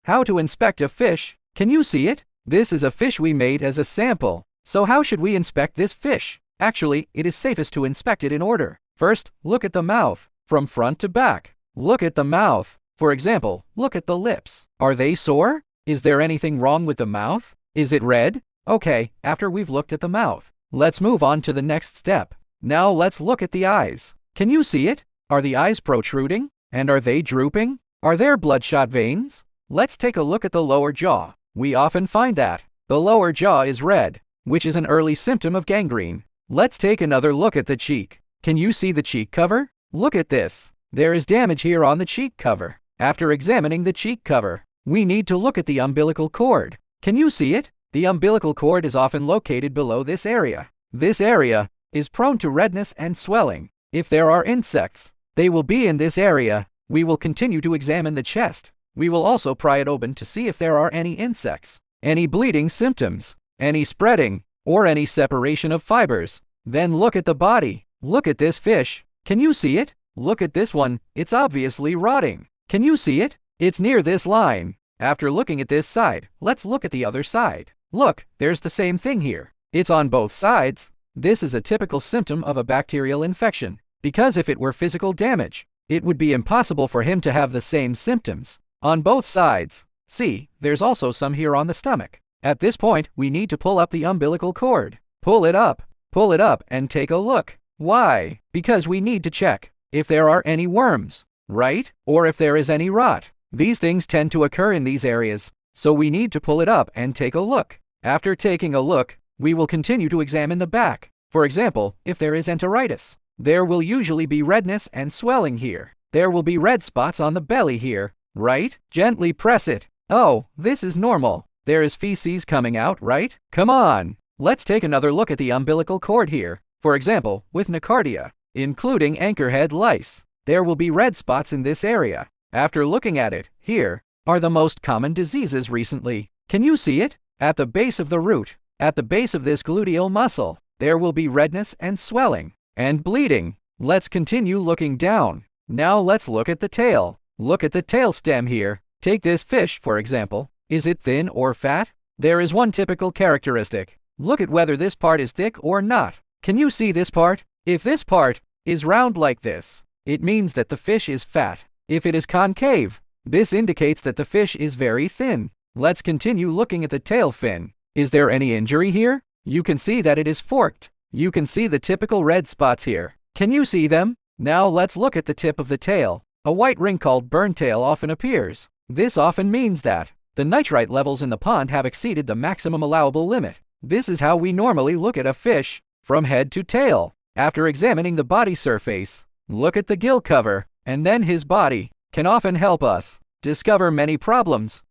How to inspect a fish. Can you see it? This is a fish we made as a sample. So how should we inspect this fish? Actually, it is safest to inspect it in order. First, look at the mouth, from front to back. Look at the mouth. For example, look at the lips. Are they sore? Is there anything wrong with the mouth? Is it red? Okay, after we've looked at the mouth, let's move on to the next step. Now let's look at the eyes. Can you see it? Are the eyes protruding? And are they drooping? Are there bloodshot veins? Let's take a look at the lower jaw. We often find that the lower jaw is red, which is an early symptom of gangrene. Let's take another look at the cheek. Can you see the cheek cover? Look at this. There is damage here on the cheek cover. After examining the cheek cover, we need to look at the umbilical cord. Can you see it? The umbilical cord is often located below this area. This area is prone to redness and swelling. If there are insects, they will be in this area. We will continue to examine the chest. We will also pry it open to see if there are any insects, any bleeding symptoms, any spreading, or any separation of fibers. Then look at the body. Look at this fish. Can you see it? Look at this one. It's obviously rotting. Can you see it? It's near this line. After looking at this side, let's look at the other side. Look, there's the same thing here. It's on both sides. This is a typical symptom of a bacterial infection, because if it were physical damage, it would be impossible for him to have the same symptoms on both sides. See, there's also some here on the stomach. At this point, we need to pull up the umbilical cord. Pull it up, and take a look. Why? Because we need to check if there are any worms, right? Or if there is any rot. These things tend to occur in these areas, so we need to pull it up and take a look. After taking a look, we will continue to examine the back. For example, if there is enteritis, there will usually be redness and swelling here. There will be red spots on the belly here, right? Gently press it. Oh, this is normal. There is feces coming out, right? Come on. Let's take another look at the umbilical cord here. For example, with Nocardia, including anchorhead lice, there will be red spots in this area. After looking at it, here are the most common diseases recently. Can you see it? At the base of the root, at the base of this gluteal muscle, there will be redness and swelling and bleeding. Let's continue looking down. Now let's look at the tail. Look at the tail stem here. Take this fish, for example. Is it thin or fat? There is one typical characteristic. Look at whether this part is thick or not. Can you see this part? If this part is round like this, it means that the fish is fat. If it is concave, this indicates that the fish is very thin. Let's continue looking at the tail fin. Is there any injury here? You can see that it is forked. You can see the typical red spots here. Can you see them? Now let's look at the tip of the tail. A white ring called burn tail often appears. This often means that the nitrite levels in the pond have exceeded the maximum allowable limit. This is how we normally look at a fish, from head to tail. After examining the body surface, look at the gill cover, and then his body can often help us discover many problems.